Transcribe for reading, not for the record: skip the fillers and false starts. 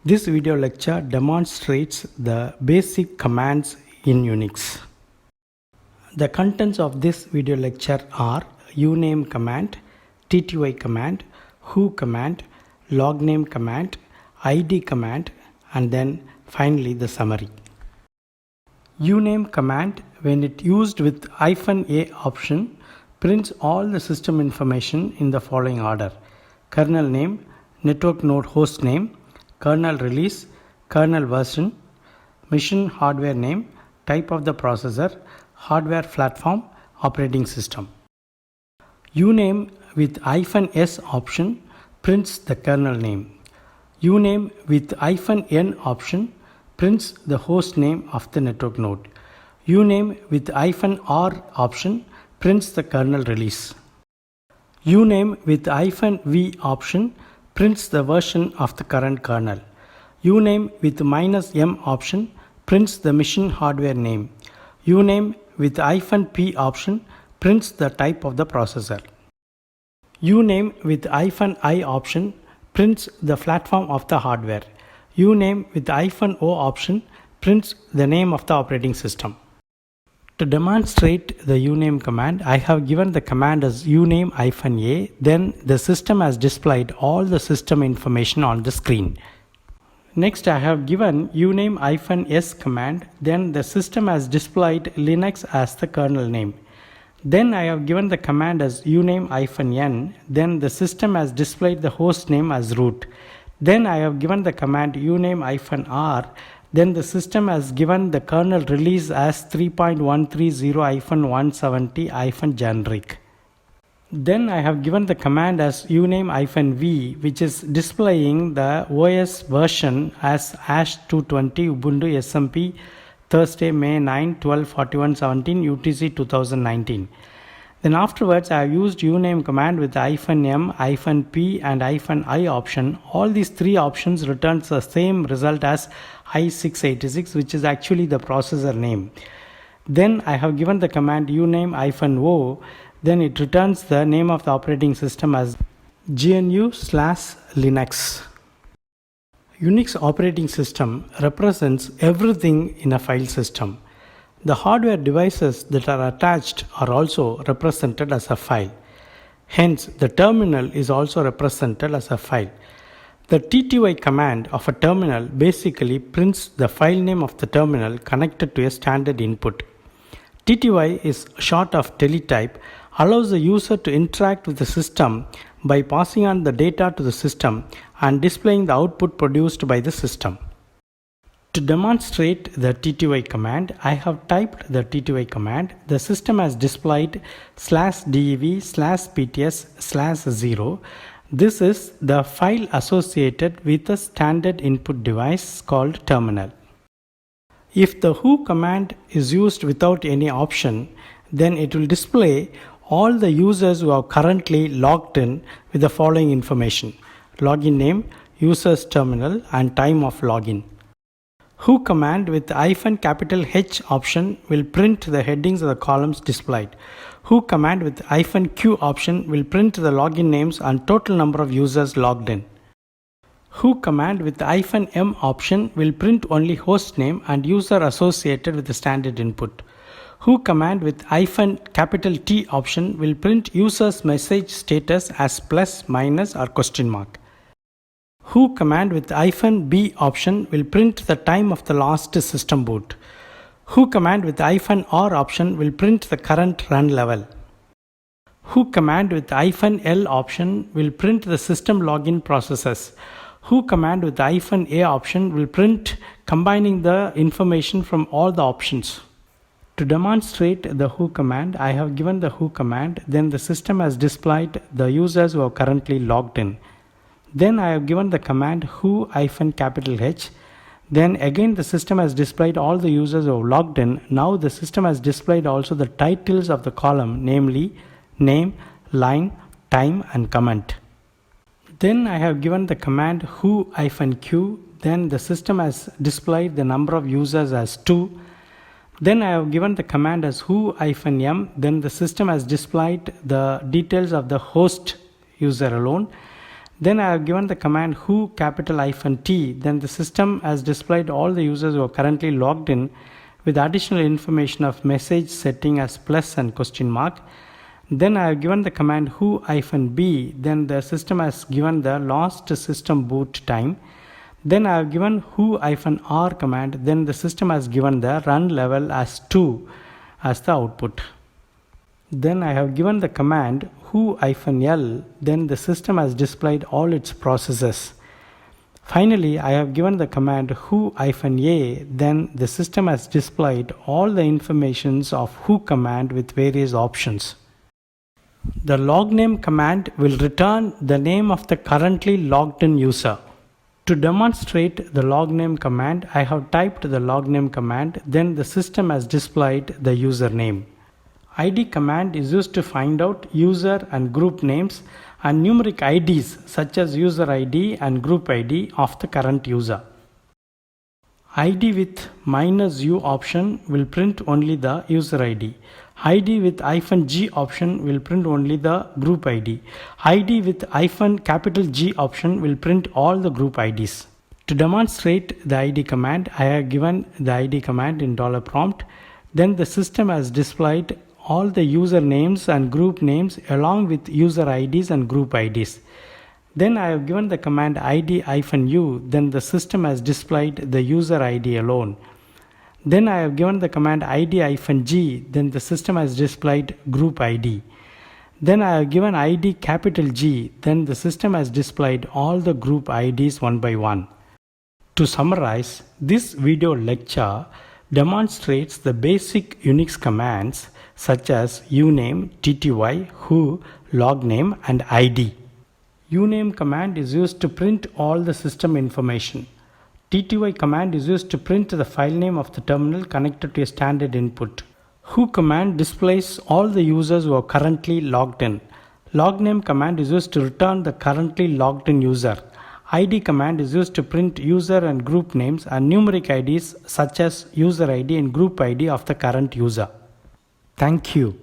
This video lecture demonstrates the basic commands in Unix. The contents of this video lecture are uname command, tty command, who command, logname command, id command, and then finally the summary. Uname command, when it used with -a option, prints all the system information in the following order: kernel name, network node host name, kernel release, kernel version, machine hardware name, type of the processor, hardware platform, operating system. Uname with -s option prints the kernel name. Uname with -n option prints the host name of the network node. Uname with -r option prints the kernel release. Uname with -v option prints the version of the current kernel. Uname with -m option prints the machine hardware name. Uname with -p option prints the type of the processor. Uname with -i option prints the platform of the hardware. Uname with -o option prints the name of the operating system. To demonstrate the uname command, I have given the command as uname -a, then the system has displayed all the system information on the screen. Next, I have given uname -s command, then the system has displayed Linux as the kernel name. Then I have given the command as uname -n, then the system has displayed the host name as root. Then I have given the command uname -r, then the system has given the kernel release as 3.130-170-generic. Then I have given the command as uname -v, which is displaying the OS version as #220 Ubuntu SMP Thursday, May 9, 12/41/17 UTC 2019. Then afterwards I have used uname command with -m, -p and -i option. All these three options returns the same result as i686, which is actually the processor name. Then I have given the command uname -o, then it returns the name of the operating system as GNU/Linux. Unix operating system represents everything in a file system. The hardware devices that are attached are also represented as a file. Hence, the terminal is also represented as a file. The tty command of a terminal basically prints the file name of the terminal connected to a standard input. Tty is short of teletype, allows the user to interact with the system by passing on the data to the system and displaying the output produced by the system. To demonstrate the tty command, I have typed the tty command. The system has displayed /dev/pts/0. This is the file associated with a standard input device called terminal. If the who command is used without any option, then it will display all the users who are currently logged in with the following information: login name, user's terminal, and time of login. Who command with -H option will print the headings of the columns displayed. Who command with -Q option will print the login names and total number of users logged in. Who command with -m option will print only host name and user associated with the standard input. Who command with -T option will print user's message status as plus, minus, or question mark. Who command with -b option will print the time of the last system boot. Who command with -r option will print the current run level. Who command with -l option will print the system login processes. Who command with -a option will print combining the information from all the options. To demonstrate the who command, I have given the who command, then the system has displayed the users who are currently logged in. Then I have given the command who-H. Then again the system has displayed all the users who have logged in. Now the system has displayed also the titles of the column, namely name, line, time, and comment. Then I have given the command who-Q. Then the system has displayed the number of users as 2. Then I have given the command as who-m. Then the system has displayed the details of the host user alone. Then I have given the command who T, then the system has displayed all the users who are currently logged in with additional information of message setting as plus and question mark. Then I have given the command who-b, then the system has given the last system boot time. Then I have given who-r command, then the system has given the run level as 2 as the output. Then I have given the command who-l, then the system has displayed all its processes. Finally, I have given the command who-a, then the system has displayed all the informations of who command with various options. The logname command will return the name of the currently logged in user. To demonstrate the logname command, I have typed the logname command, then the system has displayed the username. ID command is used to find out user and group names and numeric IDs such as user ID and group ID of the current user. ID with -u option will print only the user ID. ID with -g option will print only the group ID. ID with -G option will print all the group IDs. To demonstrate the ID command, I have given the ID command in $prompt. Then the system has displayed all the user names and group names along with user IDs and group IDs. Then I have given the command ID-u, then the system has displayed the user ID alone. Then I have given the command ID-g, then the system has displayed group ID. Then I have given ID-G, then the system has displayed all the group IDs one by one. To summarize, this video lecture demonstrates the basic Unix commands such as uname, tty, who, logname and ID. Uname command is used to print all the system information. Tty command is used to print the file name of the terminal connected to a standard input. Who command displays all the users who are currently logged in. Logname command is used to return the currently logged in user. ID command is used to print user and group names and numeric IDs such as user ID and group ID of the current user. Thank you.